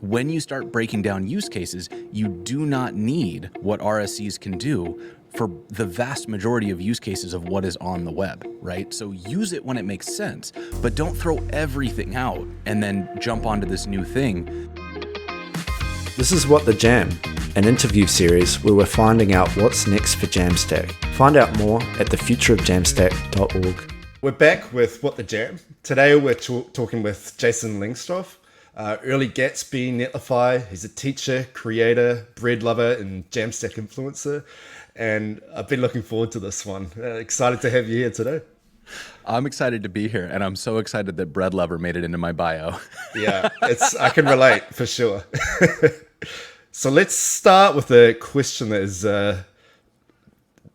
when you start breaking down use cases, you do not need what RSCs can do for the vast majority of use cases of what is on the web, right? So use it when it makes sense, but don't throw everything out and then jump onto this new thing. This is What the Jam, an interview series where we're finding out what's next for Jamstack. Find out more at thefutureofjamstack.org. We're back with What the Jam. Today we're talking with Jason Lengstorf, early Gatsby, Netlify. He's a teacher, creator, bread lover, and Jamstack influencer. And I've been looking forward to this one. Excited to have you here today. I'm excited to be here, and I'm so excited that bread lover made it into my bio. Yeah, I can relate for sure. So let's start with a question that has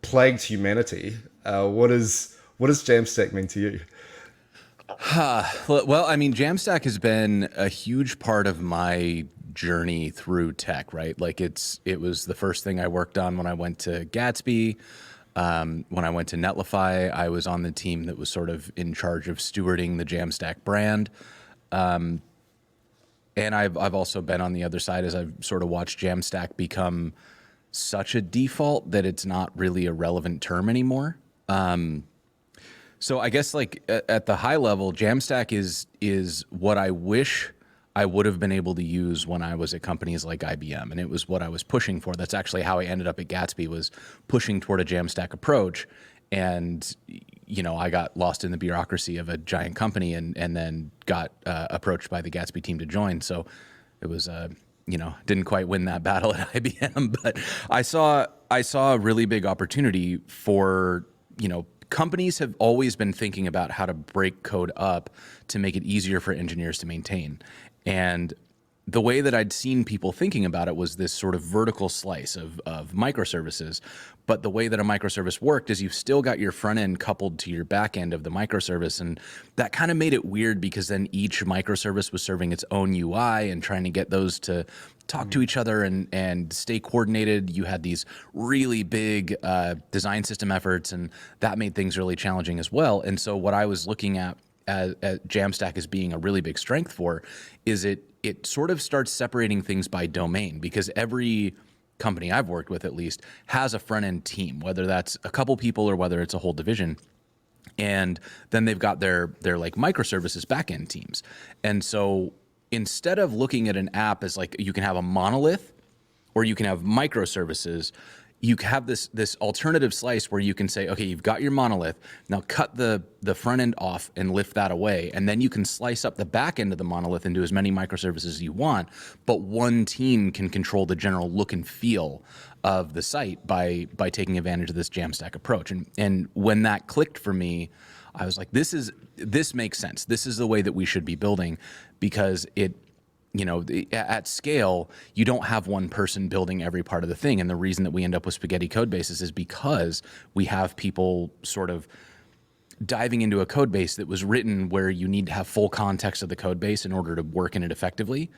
plagued humanity. What does Jamstack mean to you? Well, I mean, Jamstack has been a huge part of my journey through tech, right? Like it was the first thing I worked on when I went to Gatsby. When I went to Netlify, I was on the team that was sort of in charge of stewarding the Jamstack brand. And I've also been on the other side as I've sort of watched Jamstack become such a default that it's not really a relevant term anymore. So I guess like at the high level, Jamstack is what I wish I would have been able to use when I was at companies like IBM, and it was what I was pushing for. That's actually how I ended up at Gatsby, was pushing toward a Jamstack approach. And, you know, I got lost in the bureaucracy of a giant company and then got approached by the Gatsby team to join. So it was, didn't quite win that battle at IBM, but I saw a really big opportunity for, companies have always been thinking about how to break code up to make it easier for engineers to maintain. And the way that I'd seen people thinking about it was this sort of vertical slice of microservices. But the way that a microservice worked is you've still got your front end coupled to your back end of the microservice. And that kind of made it weird because then each microservice was serving its own UI and trying to get those to talk to each other and stay coordinated. You had these really big design system efforts, and that made things really challenging as well. And so what I was looking at Jamstack as being a really big strength for is it sort of starts separating things by domain, because every company I've worked with at least has a front end team, whether that's a couple people or whether it's a whole division. And then they've got their like microservices back end teams. And so instead of looking at an app as like you can have a monolith or you can have microservices, you have this alternative slice where you can say, okay, you've got your monolith, now cut the front end off and lift that away, and then you can slice up the back end of the monolith into as many microservices as you want, but one team can control the general look and feel of the site by taking advantage of this Jamstack approach. And when that clicked for me, I was like, this makes sense. This is the way that we should be building, because at scale, you don't have one person building every part of the thing. And the reason that we end up with spaghetti code bases is because we have people sort of diving into a code base that was written where you need to have full context of the code base in order to work in it effectively.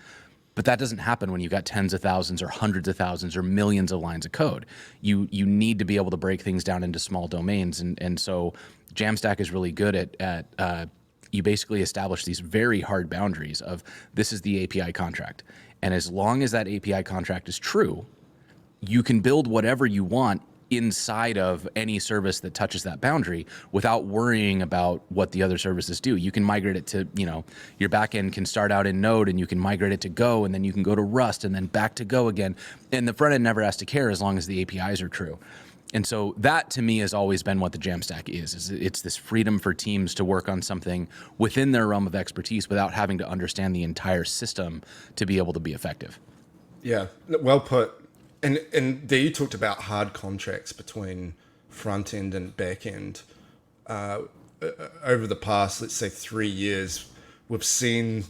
But that doesn't happen when you've got tens of thousands or hundreds of thousands or millions of lines of code. You need to be able to break things down into small domains. And so Jamstack is really good at you basically establish these very hard boundaries of this is the API contract. And as long as that API contract is true, you can build whatever you want inside of any service that touches that boundary without worrying about what the other services do. You can migrate it to, your backend can start out in Node and you can migrate it to Go, and then you can go to Rust and then back to Go again. And the front end never has to care as long as the APIs are true. And so that to me has always been what the Jamstack is it's this freedom for teams to work on something within their realm of expertise without having to understand the entire system to be able to be effective. Yeah, well put. And there you talked about hard contracts between front end and back end. Over the past, let's say 3 years, we've seen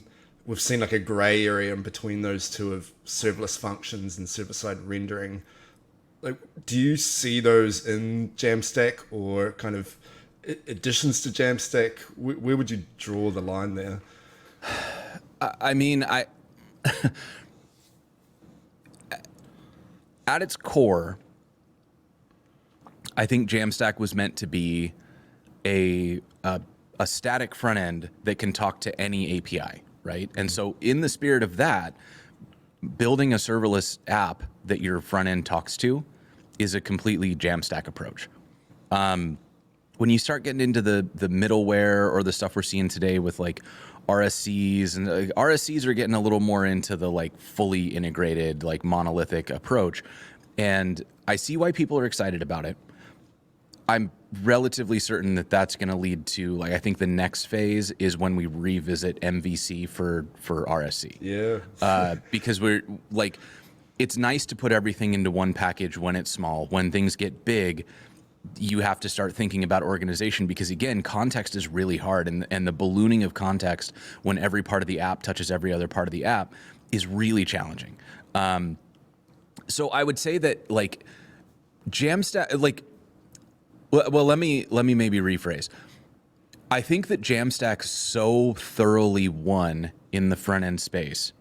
like a gray area in between those two of serverless functions and server-side rendering. Like, do you see those in Jamstack or kind of additions to Jamstack? Where would you draw the line there? I mean, at its core, I think Jamstack was meant to be a static front end that can talk to any API, right? And so in the spirit of that, building a serverless app that your front end talks to is a completely Jamstack approach. When you start getting into the middleware or the stuff we're seeing today with like RSCs, and RSCs are getting a little more into the like fully integrated, like monolithic approach. And I see why people are excited about it. I'm relatively certain that that's going to lead to, like, I think the next phase is when we revisit MVC for RSC. Yeah. Because we're like, it's nice to put everything into one package when it's small. When things get big, you have to start thinking about organization, because again, context is really hard, and the ballooning of context when every part of the app touches every other part of the app is really challenging. So I would say that like Jamstack, like, well, let me maybe rephrase. I think that Jamstack so thoroughly won in the front end space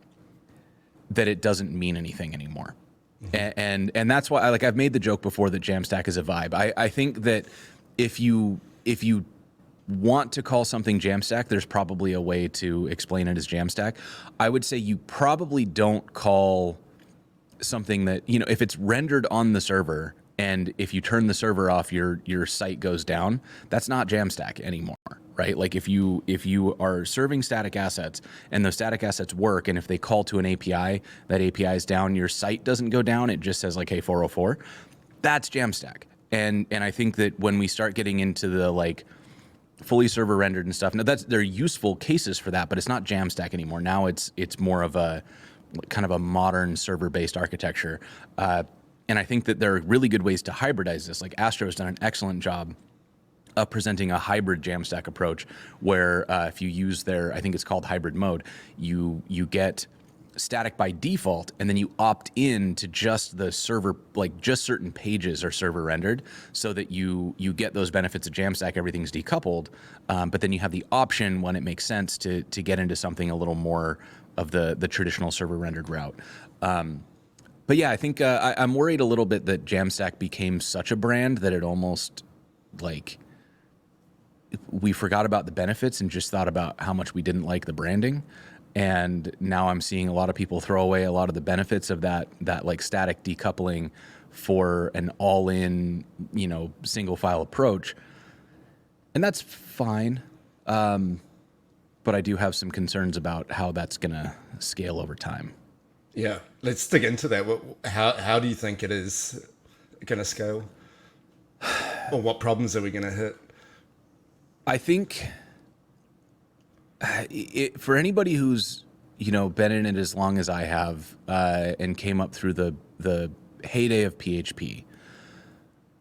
that it doesn't mean anything anymore. And that's why I've made the joke before that Jamstack is a vibe. I think that if you want to call something Jamstack, there's probably a way to explain it as Jamstack. I would say you probably don't call something that, you know, if it's rendered on the server and if you turn the server off, your site goes down, that's not Jamstack anymore, right? Like if you are serving static assets and those static assets work, and if they call to an API, that API is down, your site doesn't go down, it just says like, hey, 404, that's Jamstack. And I think that when we start getting into the like fully server rendered and stuff, now they're useful cases for that, but it's not Jamstack anymore. Now it's more of a kind of a modern server-based architecture. And I think that there are really good ways to hybridize this. Like Astro's done an excellent job of presenting a hybrid Jamstack approach where if you use their, I think it's called hybrid mode, you get static by default, and then you opt in to just the server, like just certain pages are server rendered, so that you get those benefits of Jamstack, everything's decoupled, but then you have the option when it makes sense to get into something a little more of the traditional server rendered route. But yeah, I think I'm worried a little bit that Jamstack became such a brand that it almost like we forgot about the benefits and just thought about how much we didn't like the branding. And now I'm seeing a lot of people throw away a lot of the benefits of that like static decoupling for an all-in, you know, single file approach. And that's fine. But I do have some concerns about how that's going to scale over time. Yeah, let's dig into that. How do you think it is going to scale? Or what problems are we going to hit? I think for anybody who's, you know, been in it as long as I have and came up through the heyday of PHP,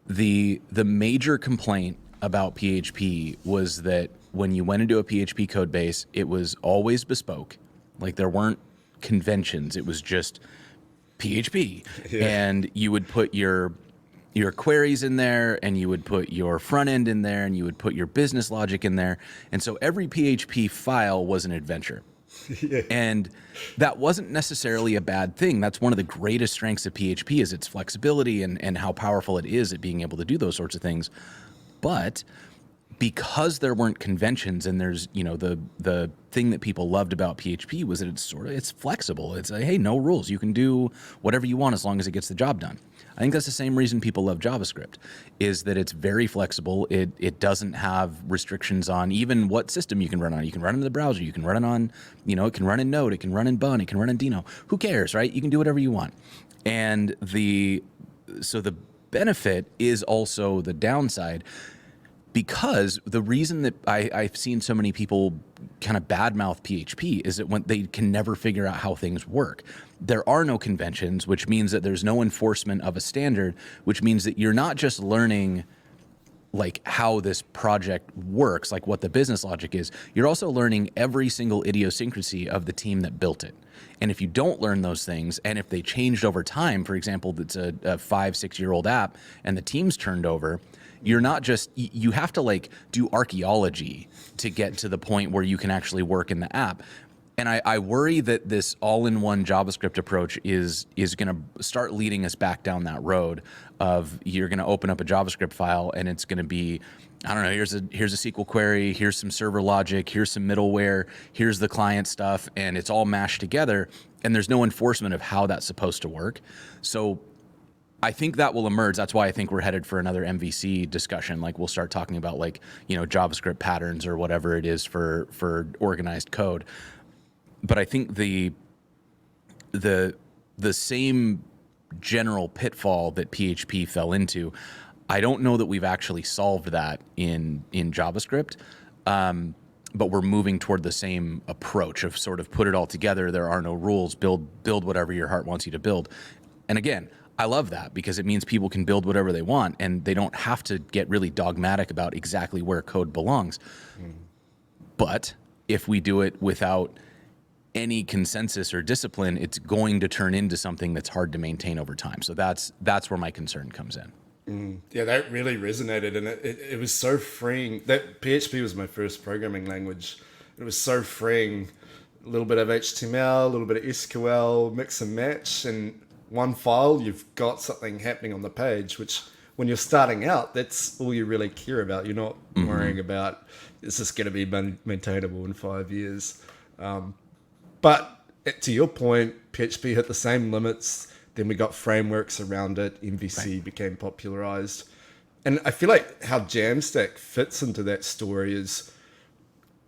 the major complaint about PHP was that when you went into a PHP code base, it was always bespoke. Like there weren't conventions. It was just PHP. Yeah. And you would put your queries in there, and you would put your front end in there, and you would put your business logic in there. And so every PHP file was an adventure. Yeah. And that wasn't necessarily a bad thing. That's one of the greatest strengths of PHP is its flexibility and how powerful it is at being able to do those sorts of things. But because there weren't conventions, and there's, you know, the thing that people loved about PHP was that it's flexible. It's like, hey, no rules. You can do whatever you want as long as it gets the job done. I think that's the same reason people love JavaScript, is that it's very flexible. It doesn't have restrictions on even what system you can run on. You can run it in the browser. You can run it on, you know, it can run in Node. It can run in Bun. It can run in Dino. Who cares, right? You can do whatever you want. And so the benefit is also the downside. Because the reason that I've seen so many people kind of badmouth PHP is that when they can never figure out how things work. There are no conventions, which means that there's no enforcement of a standard, which means that you're not just learning like how this project works, like what the business logic is. You're also learning every single idiosyncrasy of the team that built it. And if you don't learn those things, and if they changed over time, for example, that's a 5-6-year-old app and the team's turned over, you're not just, you have to like do archaeology to get to the point where you can actually work in the app. And I worry that this all-in-one JavaScript approach is going to start leading us back down that road of you're going to open up a JavaScript file and it's going to be, I don't know, here's a SQL query, here's some server logic, here's some middleware, here's the client stuff, and it's all mashed together. and there's no enforcement of how that's supposed to work. So I think that will emerge. That's why I think we're headed for another MVC discussion. Like we'll start talking about like, JavaScript patterns or whatever it is for organized code. But I think the same general pitfall that PHP fell into, I don't know that we've actually solved that in JavaScript. But we're moving toward the same approach of sort of put it all together. There are no rules. Build whatever your heart wants you to build. And again, I love that because it means people can build whatever they want and they don't have to get really dogmatic about exactly where code belongs. But if we do it without any consensus or discipline, it's going to turn into something that's hard to maintain over time. So that's where my concern comes in. Yeah, that really resonated, and it was so freeing. That PHP was my first programming language. It was so freeing. A little bit of HTML, a little bit of SQL, mix and match, and one file, you've got something happening on the page, which when you're starting out, that's all you really care about. You're not worrying about, is this going to be maintainable in 5 years? But to your point, PHP hit the same limits. Then we got frameworks around it. MVC became popularized. And I feel like how Jamstack fits into that story is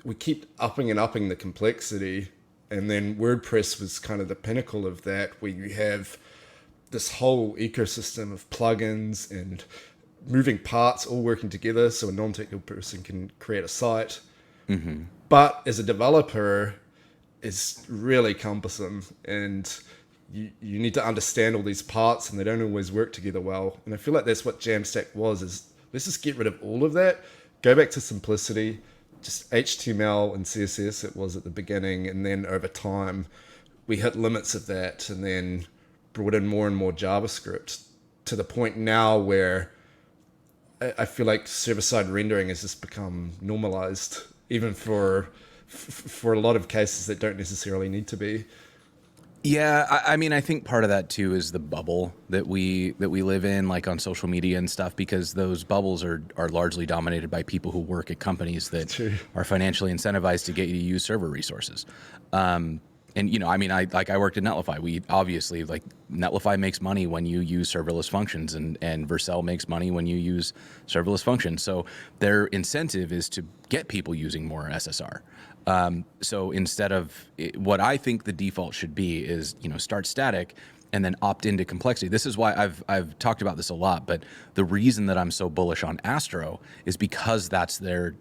we keep upping and upping the complexity. And then WordPress was kind of the pinnacle of that, where you have this whole ecosystem of plugins and moving parts all working together so a non-technical person can create a site. But as a developer, it's really cumbersome, and you need to understand all these parts, and they don't always work together well. And I feel like that's what Jamstack was, is let's just get rid of all of that, go back to simplicity, just HTML and CSS it was at the beginning, and then over time we hit limits of that and then brought in more and more JavaScript to the point now where I feel like server-side rendering has just become normalized, even for a lot of cases that don't necessarily need to be. Yeah, I mean, I think part of that too is the bubble that we live in, like on social media and stuff, because those bubbles are largely dominated by people who work at companies that are financially incentivized to get you to use server resources. And I mean, I worked at Netlify. We obviously, like, Netlify makes money when you use serverless functions, and Vercel makes money when you use serverless functions. So their incentive is to get people using more SSR. So instead of what I think the default should be is, start static and then opt into complexity. This is why I've talked about this a lot, but the reason that I'm so bullish on Astro is because that's their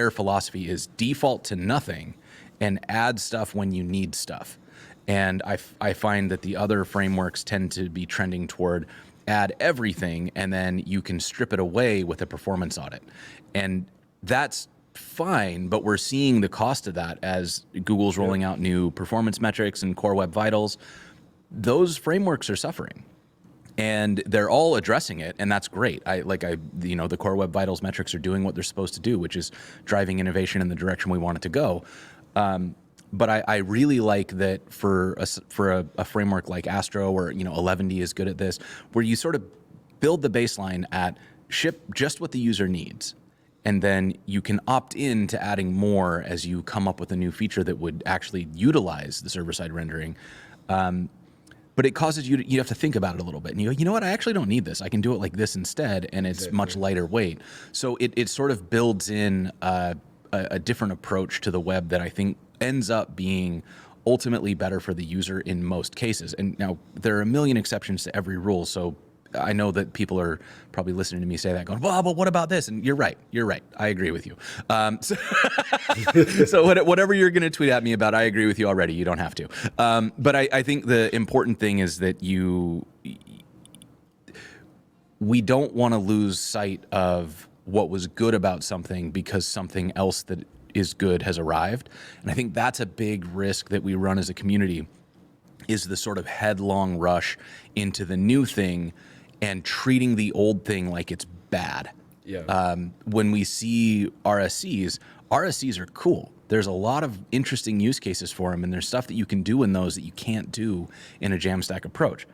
philosophy is default to nothing and add stuff when you need stuff. And I find that the other frameworks tend to be trending toward add everything and then you can strip it away with a performance audit. And that's fine, but we're seeing the cost of that as Google's rolling out new performance metrics and Core Web Vitals. Those frameworks are suffering, and they're all addressing it, and that's great. The Core Web Vitals metrics are doing what they're supposed to do, which is driving innovation in the direction we want it to go. But I really like that for a framework like Astro, or 11D is good at this, where you sort of build the baseline at ship just what the user needs. And then you can opt in to adding more as you come up with a new feature that would actually utilize the server-side rendering. But it causes you have to think about it a little bit. And you go, you know what, I actually don't need this. I can do it like this instead, and it's much lighter weight. So it sort of builds in a different approach to the web that I think ends up being ultimately better for the user in most cases. And now there are a million exceptions to every rule, so I know that people are probably listening to me say that, going, well, but what about this? And you're right. I agree with you. So whatever you're going to tweet at me about, I agree with you already. You don't have to. But I think the important thing is that we don't want to lose sight of what was good about something because something else that is good has arrived. And I think that's a big risk that we run as a community, is the sort of headlong rush into the new thing and treating the old thing like it's bad. Yeah. When we see RSCs are cool. There's a lot of interesting use cases for them, and there's stuff that you can do in those that you can't do in a Jamstack approach.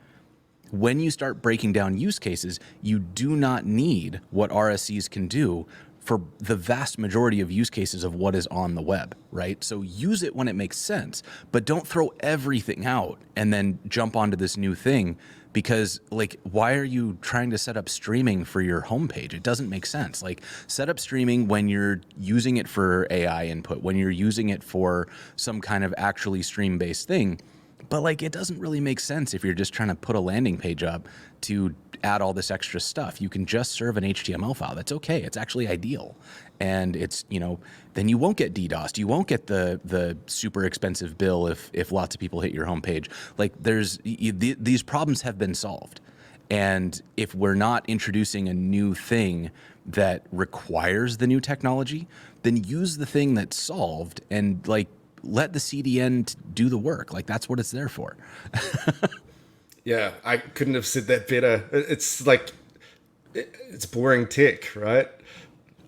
When you start breaking down use cases, you do not need what RSCs can do for the vast majority of use cases of what is on the web, right? So use it when it makes sense, but don't throw everything out and then jump onto this new thing, because like, why are you trying to set up streaming for your homepage? It doesn't make sense. Like, set up streaming when you're using it for AI input, when you're using it for some kind of actually stream-based thing. But like, it doesn't really make sense if you're just trying to put a landing page up to add all this extra stuff. You can just serve an HTML file. That's okay. It's actually ideal. And it's, then you won't get DDoSed. You won't get the super expensive bill if lots of people hit your homepage. Like, these problems have been solved. And if we're not introducing a new thing that requires the new technology, then use the thing that's solved and like, let the CDN do the work. Like, that's what it's there for. Yeah, I couldn't have said that better. It's like, it's boring tech, right?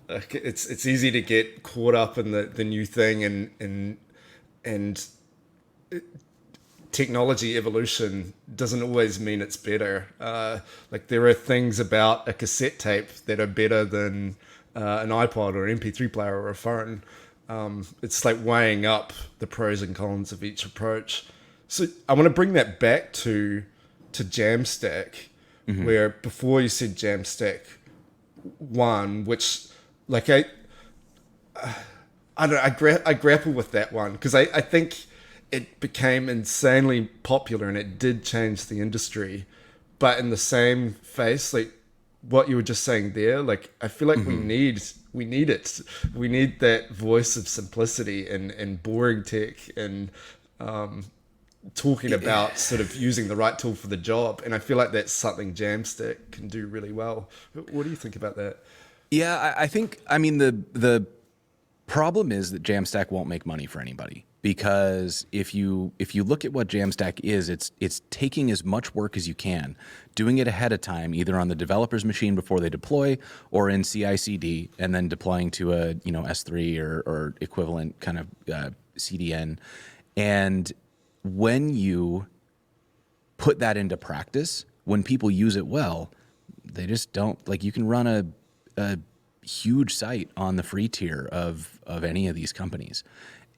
Like, it's easy to get caught up in the new thing, and technology evolution doesn't always mean it's better. Like, there are things about a cassette tape that are better than an iPod or an MP3 player or a phone. It's like weighing up the pros and cons of each approach. So I want to bring that back to Jamstack, where before you said Jamstack 1, which like I don't know, I grapple with that one because I think it became insanely popular and it did change the industry. But in the same face, like what you were just saying there, like I feel like we need it. We need that voice of simplicity and boring tech and talking about sort of using the right tool for the job. And I feel like that's something Jamstack can do really well. What do you think about that? Yeah, I mean, the problem is that Jamstack won't make money for anybody, because if you look at what Jamstack is, it's taking as much work as you can, doing it ahead of time, either on the developer's machine before they deploy or in CI/CD, and then deploying to a S3 or equivalent kind of CDN. And when you put that into practice, when people use it well, they just don't, like, you can run a huge site on the free tier of any of these companies,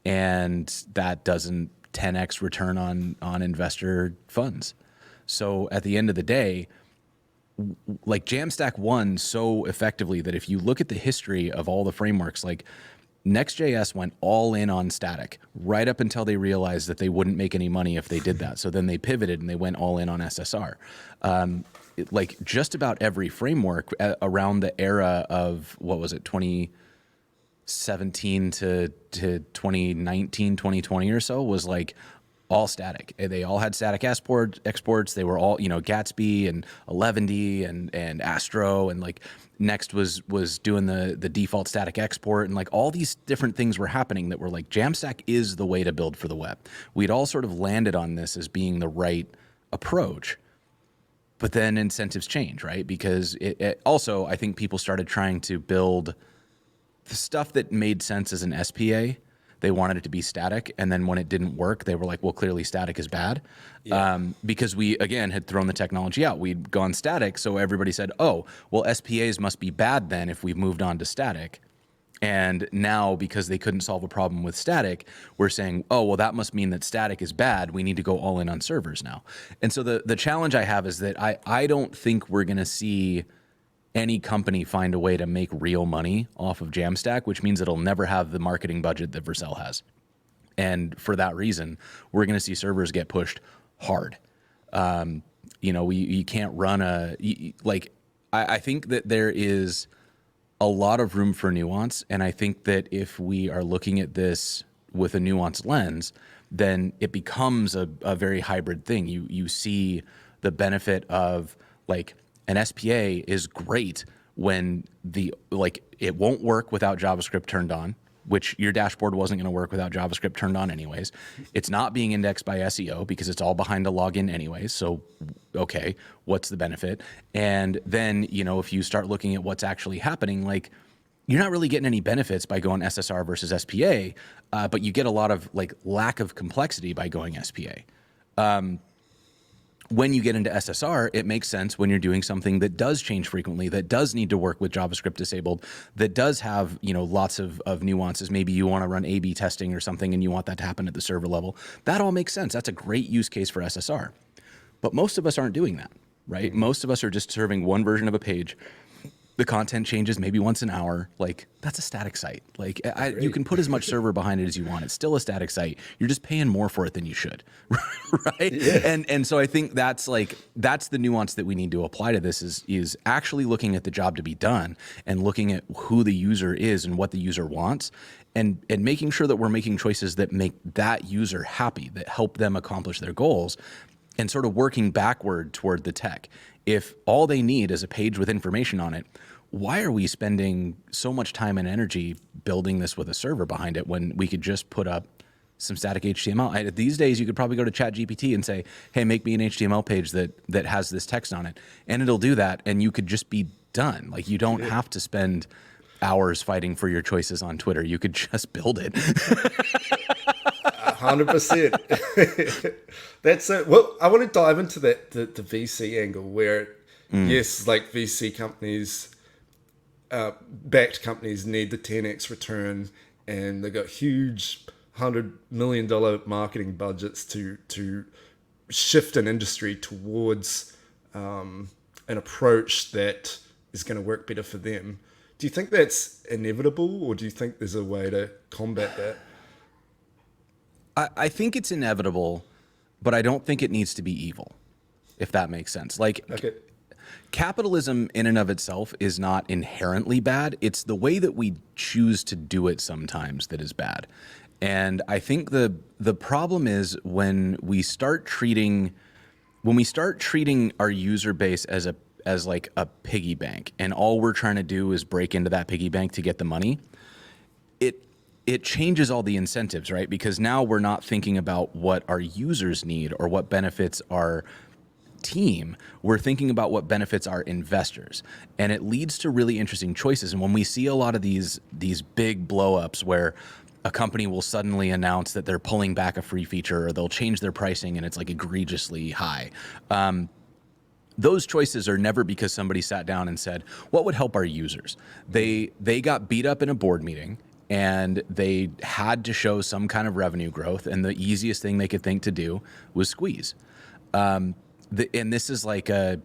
and that doesn't 10x return on investor funds. So at the end of the day, like, Jamstack won so effectively that if you look at the history of all the frameworks, like Next.js went all in on static right up until they realized that they wouldn't make any money if they did that. So then they pivoted and they went all in on SSR. Like, just about every framework around the era of, what was it, 2017 to 2019, 2020 or so, was like all static. They all had static exports. They were all, Gatsby and 11D and Astro, and like Next was doing the default static export, and like all these different things were happening that were like, Jamstack is the way to build for the web. We'd all sort of landed on this as being the right approach. But then incentives change, right? Because it also, I think people started trying to build the stuff that made sense as an SPA. They wanted it to be static. And then when it didn't work, they were like, well, clearly static is bad. Yeah. Because we, again, had thrown the technology out. We'd gone static. So everybody said, oh, well, SPAs must be bad then if we've moved on to static. And now, because they couldn't solve a problem with static, we're saying, oh, well, that must mean that static is bad. We need to go all in on servers now. And so the challenge I have is that I don't think we're going to see any company find a way to make real money off of Jamstack, which means it'll never have the marketing budget that Vercel has. And for that reason, we're going to see servers get pushed hard. You can't run I think that there is a lot of room for nuance. And I think that if we are looking at this with a nuanced lens, then it becomes a very hybrid thing. You see the benefit of, like, an SPA is great when it won't work without JavaScript turned on, which your dashboard wasn't going to work without JavaScript turned on anyways. It's not being indexed by SEO because it's all behind a login anyways. So, okay, what's the benefit? And then, if you start looking at what's actually happening, like, you're not really getting any benefits by going SSR versus SPA, but you get a lot of, like, lack of complexity by going SPA. when you get into SSR, it makes sense when you're doing something that does change frequently, that does need to work with JavaScript disabled, that does have, lots of nuances. Maybe you want to run A/B testing or something and you want that to happen at the server level. That all makes sense. That's a great use case for SSR. But most of us aren't doing that, right? Most of us are just serving one version of a page. The content changes maybe once an hour. Like, that's a static site. Like, you can put as much server behind it as you want. It's still a static site. You're just paying more for it than you should, right? Yeah. And so I think that's the nuance that we need to apply to this is actually looking at the job to be done and looking at who the user is and what the user wants, and making sure that we're making choices that make that user happy, that help them accomplish their goals, and sort of working backward toward the tech. If all they need is a page with information on it, why are we spending so much time and energy building this with a server behind it when we could just put up some static HTML? These days, you could probably go to ChatGPT and say, hey, make me an HTML page that has this text on it. And it'll do that, and you could just be done. Like, you don't have to spend hours fighting for your choices on Twitter. You could just build it. 100%. That's it. Well, I want to dive into the VC angle where, yes, like VC companies, backed companies need the 10x return, and they've got huge $100 million marketing budgets to shift an industry towards an approach that is going to work better for them. Do you think that's inevitable, or do you think there's a way to combat that? I think it's inevitable, but I don't think it needs to be evil, if that makes sense. Like, okay. Capitalism in and of itself is not inherently bad. It's the way that we choose to do it sometimes that is bad. And I think the problem is when we start treating our user base as like a piggy bank, and all we're trying to do is break into that piggy bank to get the money, it changes all the incentives, right? Because now we're not thinking about what our users need or what benefits our team. We're thinking about what benefits our investors. And it leads to really interesting choices. And when we see a lot of these big blow-ups where a company will suddenly announce that they're pulling back a free feature, or they'll change their pricing and it's like egregiously high, those choices are never because somebody sat down and said, what would help our users? They got beat up in a board meeting, and they had to show some kind of revenue growth, and the easiest thing they could think to do was squeeze. And this is like a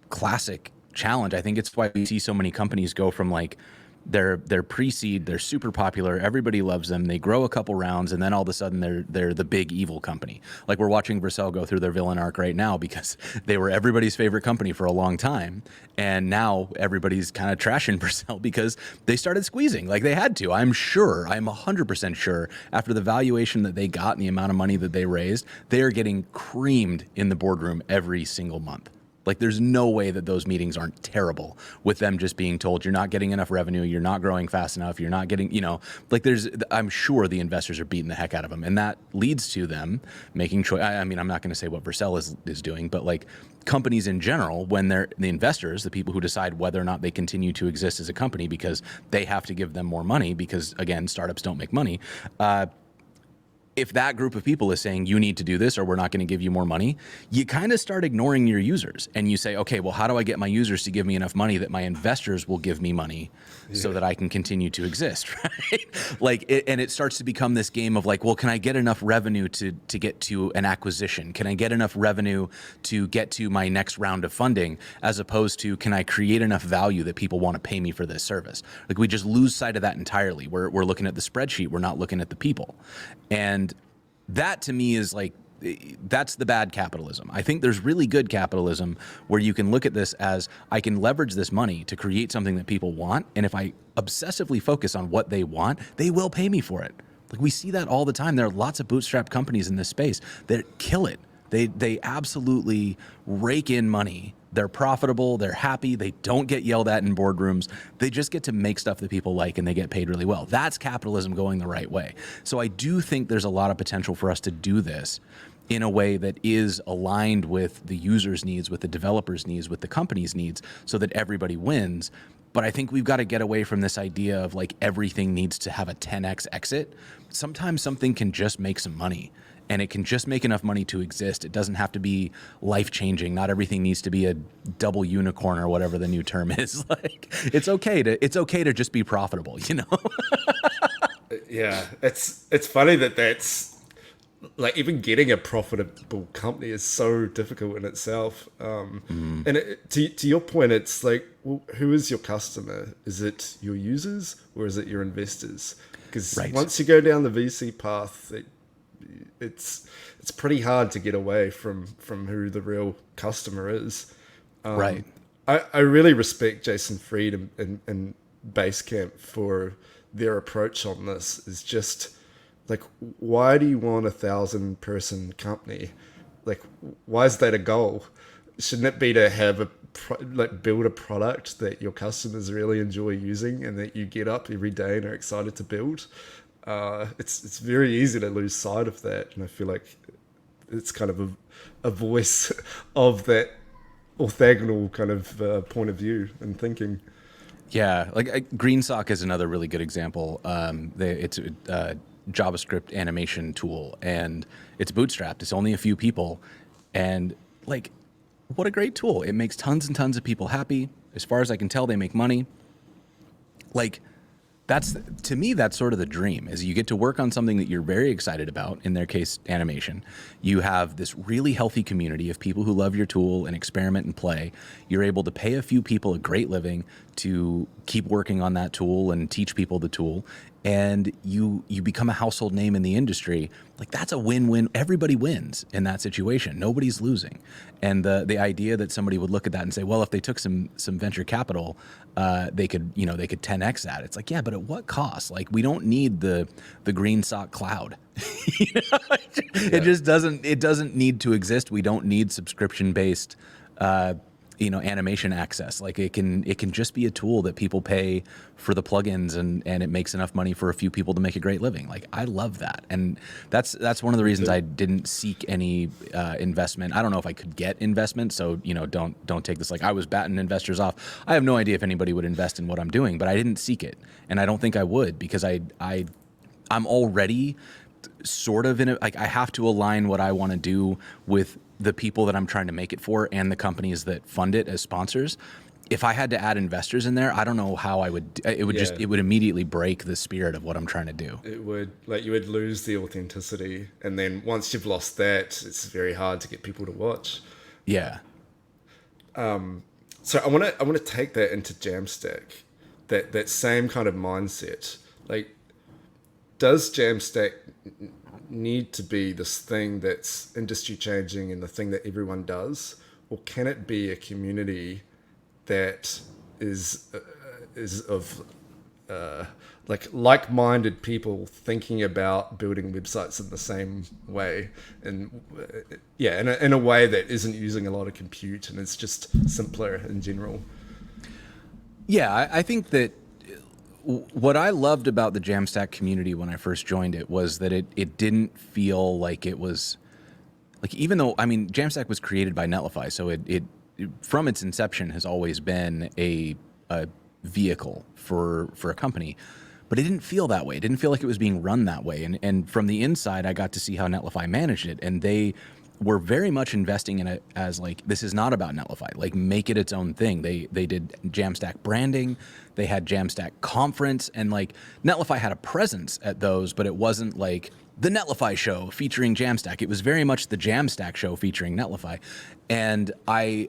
classic challenge. I think it's why we see so many companies go from like they're pre-seed, they're super popular, everybody loves them, they grow a couple rounds, and then all of a sudden they're the big evil company. Like, we're watching Vercel go through their villain arc right now because they were everybody's favorite company for a long time, and now everybody's kind of trashing Vercel because they started squeezing like they had to. I'm 100% sure after the valuation that they got and the amount of money that they raised, they are getting creamed in the boardroom every single month. Like, there's no way that those meetings aren't terrible with them just being told, you're not getting enough revenue, you're not growing fast enough, you're not getting, I'm sure the investors are beating the heck out of them. And that leads to them making choice. I mean, I'm not going to say what Vercel is doing, but like companies in general, when they're the investors, the people who decide whether or not they continue to exist as a company because they have to give them more money because, again, startups don't make money. If that group of people is saying you need to do this or we're not going to give you more money, you kind of start ignoring your users, and you say, okay, well, how do I get my users to give me enough money that my investors will give me money so that I can continue to exist, right? And it starts to become this game of like, well, can I get enough revenue to get to an acquisition? Can I get enough revenue to get to my next round of funding, as opposed to, can I create enough value that people want to pay me for this service? Like, we just lose sight of that entirely. We're looking at the spreadsheet. We're not looking at the people. And that to me is like, that's the bad capitalism. I think there's really good capitalism where you can look at this as, I can leverage this money to create something that people want, and if I obsessively focus on what they want, they will pay me for it. Like, we see that all the time. There are lots of bootstrap companies in this space that kill it. They absolutely rake in money. They're profitable, they're happy, they don't get yelled at in boardrooms. They just get to make stuff that people like, and they get paid really well. That's capitalism going the right way. So I do think there's a lot of potential for us to do this in a way that is aligned with the user's needs, with the developer's needs, with the company's needs, so that everybody wins. But I think we've got to get away from this idea of like everything needs to have a 10x exit. Sometimes something can just make some money. and it can just make enough money to exist. It doesn't have to be life-changing. Not everything needs to be a double unicorn or whatever the new term is. Like, it's okay to just be profitable, you know? Yeah, it's funny that's like, even getting a profitable company is so difficult in itself. And to your point, it's like, well, who is your customer? Is it your users or is it your investors? Because once you go down the VC path, it's pretty hard to get away from who the real customer is. Right. I really respect Jason Fried and Basecamp for their approach on this. Is just like, why do you want 1,000-person company? Like, why is that a goal? Shouldn't it be to have build a product that your customers really enjoy using and that you get up every day and are excited to build? It's very easy to lose sight of that, and I feel like it's kind of a voice of that orthogonal kind of point of view and thinking. Yeah, like GreenSock is another really good example. It's a JavaScript animation tool, and it's bootstrapped. It's only a few people, and like, what a great tool! It makes tons and tons of people happy. As far as I can tell, they make money. Like, to me, that's sort of the dream, is you get to work on something that you're very excited about, in their case, animation. You have this really healthy community of people who love your tool and experiment and play. You're able to pay a few people a great living to keep working on that tool and teach people the tool. And you become a household name in the industry. Like, that's a win-win. Everybody wins in that situation. Nobody's losing. And the idea that somebody would look at that and say, well, if they took some venture capital, they could 10x that. It's like, yeah, but at what cost? Like, we don't need the GreenSock cloud. It just doesn't need to exist. We don't need subscription-based animation access. Like, it can just be a tool that people pay for the plugins, and it makes enough money for a few people to make a great living. Like, I love that. And that's one of the reasons I didn't seek any investment. I don't know if I could get investment, so don't take this like I was batting investors off. I have no idea if anybody would invest in what I'm doing, but I didn't seek it, and I don't think I would, because I'm already sort of in it. Like, I have to align what I want to do with the people that I'm trying to make it for and the companies that fund it as sponsors. If I had to add investors in there, I don't know how I would. It would immediately break the spirit of what I'm trying to do. It would, like, you would lose the authenticity, and then once you've lost that, it's very hard to get people to watch. Yeah. So I want to take that into Jamstack, that same kind of mindset. Like, does Jamstack need to be this thing that's industry changing and the thing that everyone does, or can it be a community that is of like-minded people thinking about building websites in the same way, and in a way that isn't using a lot of compute and it's just simpler in general? Yeah, I think that what I loved about the Jamstack community when I first joined it was that it didn't feel like it was, like, even though, I mean, Jamstack was created by Netlify, so it from its inception has always been a vehicle for a company, but it didn't feel that way. It didn't feel like it was being run that way. And from the inside, I got to see how Netlify managed it, and they were very much investing in it as, like, this is not about Netlify. Like, make it its own thing. They did Jamstack branding. They had Jamstack conference, and, like, Netlify had a presence at those, but it wasn't like the Netlify show featuring Jamstack. It was very much the Jamstack show featuring Netlify. And I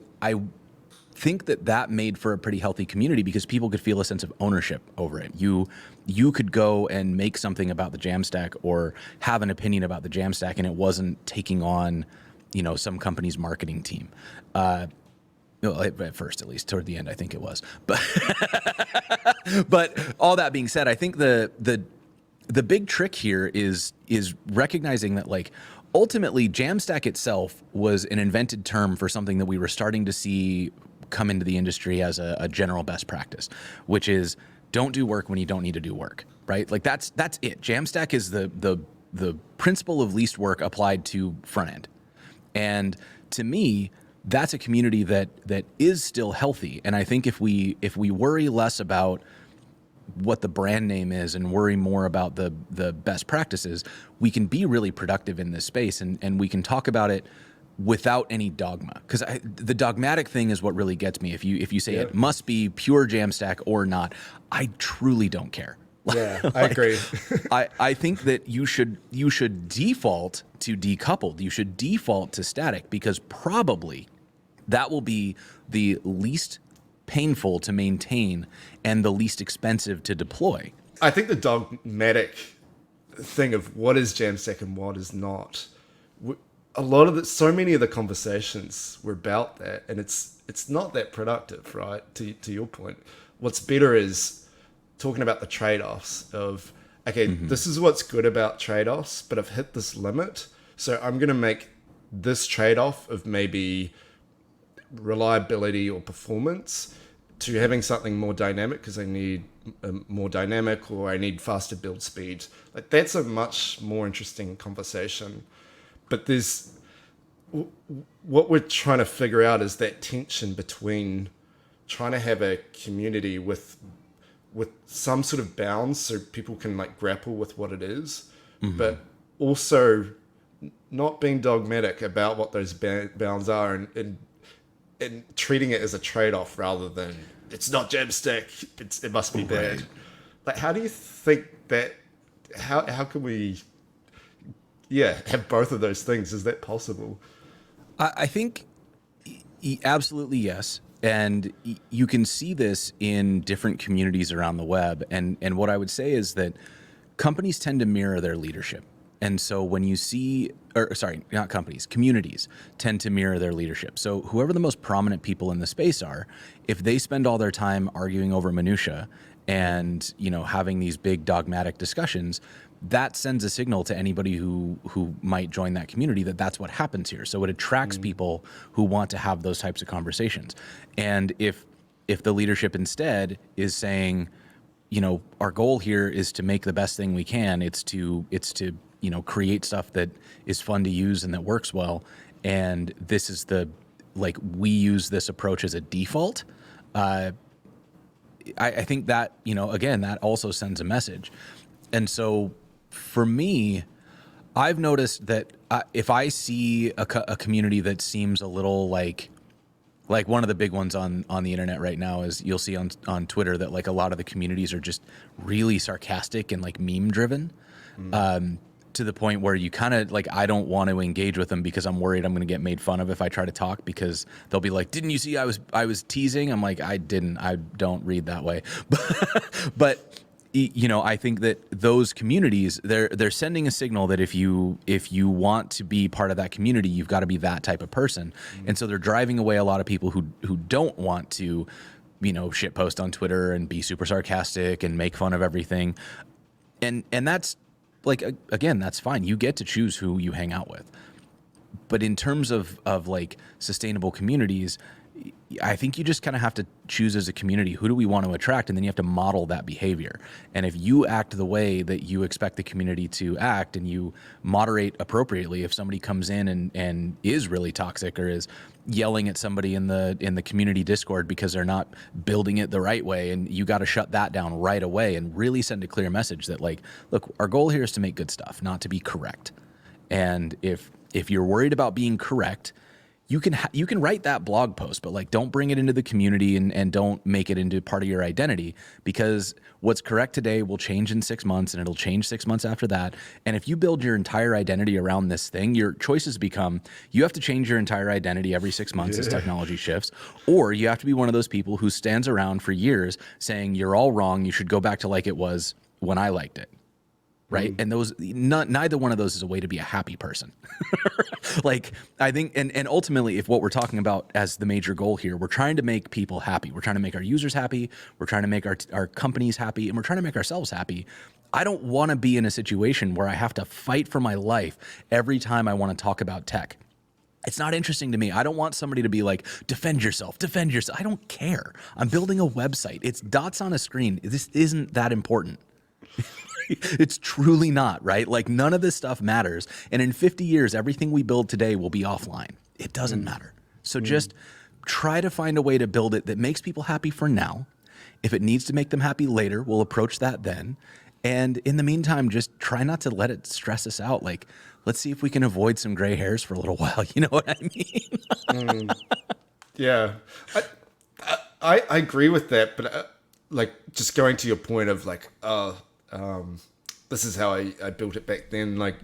think that made for a pretty healthy community because people could feel a sense of ownership over it. You could go and make something about the Jamstack or have an opinion about the Jamstack, and it wasn't taking on, some company's marketing team. At first, at least. Toward the end, I think it was. But all that being said, I think the big trick here is recognizing that, like, ultimately Jamstack itself was an invented term for something that we were starting to see come into the industry as a general best practice, which is don't do work when you don't need to do work, right? Like, that's it. Jamstack is the principle of least work applied to front end. And to me, that's a community that is still healthy. And I think if we worry less about what the brand name is and worry more about the best practices, we can be really productive in this space, and we can talk about it without any dogma. Because the dogmatic thing is what really gets me. If you say it must be pure Jamstack or not, I truly don't care. Yeah, I agree. I think that you should default to decoupled. You should default to static, because probably that will be the least painful to maintain and the least expensive to deploy. I think the dogmatic thing of what is Jamstack and what is not, so many of the conversations were about that, and it's not that productive, right? To your point, what's better is talking about the trade-offs of, okay, this is what's good about trade-offs, but I've hit this limit, so I'm going to make this trade-off of maybe reliability or performance to having something more dynamic because I need more dynamic, or I need faster build speed. Like, that's a much more interesting conversation. But what we're trying to figure out is that tension between trying to have a community with some sort of bounds so people can like grapple with what it is, but also not being dogmatic about what those bounds are, and treating it as a trade-off rather than it's not Jamstack, it must be bad. Like, how do you think that? How can we, have both of those things? Is that possible? I think absolutely yes. And you can see this in different communities around the web. And what I would say is that companies tend to mirror their leadership. And so when you see, not companies, communities tend to mirror their leadership. So whoever the most prominent people in the space are, if they spend all their time arguing over minutia and, having these big dogmatic discussions, that sends a signal to anybody who might join that community that that's what happens here. So it attracts people who want to have those types of conversations. And if the leadership instead is saying, our goal here is to make the best thing we can, it's to create stuff that is fun to use and that works well, and this is we use this approach as a default, I think that, again, that also sends a message. And so for me, I've noticed that if I see a community that seems a little like one of the big ones on the internet right now is, you'll see on Twitter that like a lot of the communities are just really sarcastic and like meme driven, to the point where you kind of like, I don't want to engage with them because I'm worried I'm going to get made fun of if I try to talk, because they'll be like, didn't you see I was teasing? I'm like, I don't read that way. But I think that those communities, they're sending a signal that if you want to be part of that community, you've got to be that type of person. And so they're driving away a lot of people who don't want to, shit post on Twitter and be super sarcastic and make fun of everything. And that's like, again, that's fine. You get to choose who you hang out with. But in terms of like sustainable communities, I think you just kind of have to choose as a community, who do we want to attract? And then you have to model that behavior. And if you act the way that you expect the community to act, and you moderate appropriately, if somebody comes in and is really toxic or is yelling at somebody in the community Discord because they're not building it the right way, and you got to shut that down right away and really send a clear message that like, look, our goal here is to make good stuff, not to be correct. And if you're worried about being correct, you can write that blog post, but like, don't bring it into the community and don't make it into part of your identity, because what's correct today will change in 6 months, and it'll change 6 months after that. And if you build your entire identity around this thing, your choices become, you have to change your entire identity every 6 months as technology shifts, or you have to be one of those people who stands around for years saying you're all wrong, you should go back to like it was when I liked it. Right. And neither one of those is a way to be a happy person. Like, I think, and ultimately, if what we're talking about as the major goal here, we're trying to make people happy. We're trying to make our users happy. We're trying to make our companies happy, and we're trying to make ourselves happy. I don't want to be in a situation where I have to fight for my life every time I want to talk about tech. It's not interesting to me. I don't want somebody to be like, defend yourself. I don't care. I'm building a website. It's dots on a screen. This isn't that important. It's truly not, right? Like, none of this stuff matters. And in 50 years, everything we build today will be offline. It doesn't matter. So just try to find a way to build it that makes people happy for now. If it needs to make them happy later, we'll approach that then. And in the meantime, just try not to let it stress us out. Like, let's see if we can avoid some gray hairs for a little while. You know what I mean? Yeah, I agree with that, but like just going to your point of like, this is how I built it back then. Like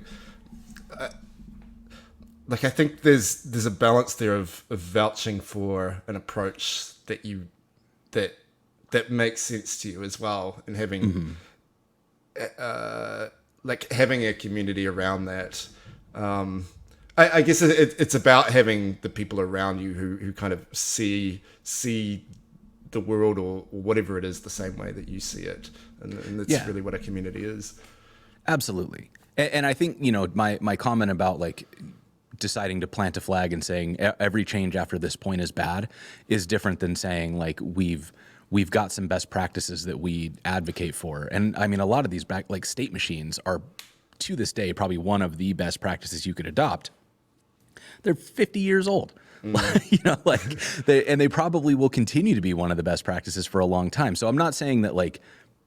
I think there's a balance there of vouching for an approach that makes sense to you as well, and having like having a community around that. I guess it's about having the people around you who kind of see the world or whatever it is the same way that you see it, and that's really what a community is. Absolutely. And I think, you know, my comment about like deciding to plant a flag and saying every change after this point is bad is different than saying like we've got some best practices that we advocate for. And I mean, a lot of these like state machines are to this day probably one of the best practices you could adopt. They're 50 years old. You know, like they probably will continue to be one of the best practices for a long time. So I'm not saying that like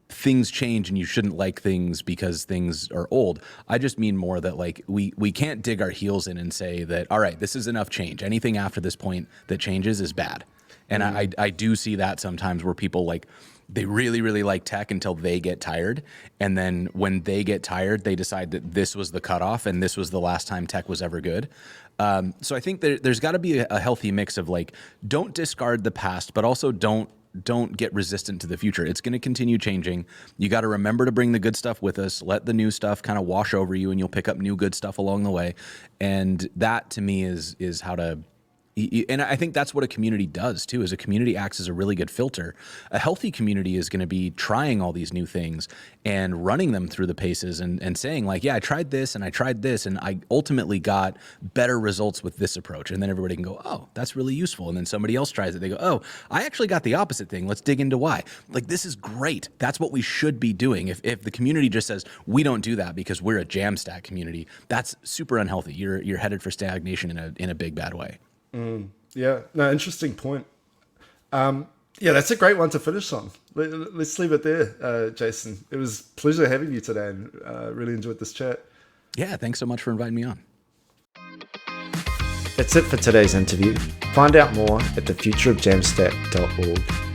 things change and you shouldn't like things because things are old. I just mean more that like we can't dig our heels in and say that, all right, this is enough change. Anything after this point that changes is bad. And I do see that sometimes where people like, they really, really like tech until they get tired. And then when they get tired, they decide that this was the cutoff and this was the last time tech was ever good. So I think there's got to be a healthy mix of like, don't discard the past, but also don't get resistant to the future. It's going to continue changing. You got to remember to bring the good stuff with us. Let the new stuff kind of wash over you and you'll pick up new good stuff along the way. And that to me is how to, and I think that's what a community does too, is a community acts as a really good filter. A healthy community is going to be trying all these new things and running them through the paces and saying like, yeah, I tried this and I tried this and I ultimately got better results with this approach. And then everybody can go, oh, that's really useful. And then somebody else tries it. They go, oh, I actually got the opposite thing. Let's dig into why. Like, this is great. That's what we should be doing. If the community just says, we don't do that because we're a Jamstack community, that's super unhealthy. You're headed for stagnation in a big bad way. Yeah, no, interesting point. Yeah, that's a great one to finish on. Let's leave it there, Jason. It was a pleasure having you today, and really enjoyed this chat. Yeah, thanks so much for inviting me on. That's it for today's interview. Find out more at thefutureofjamstack.org.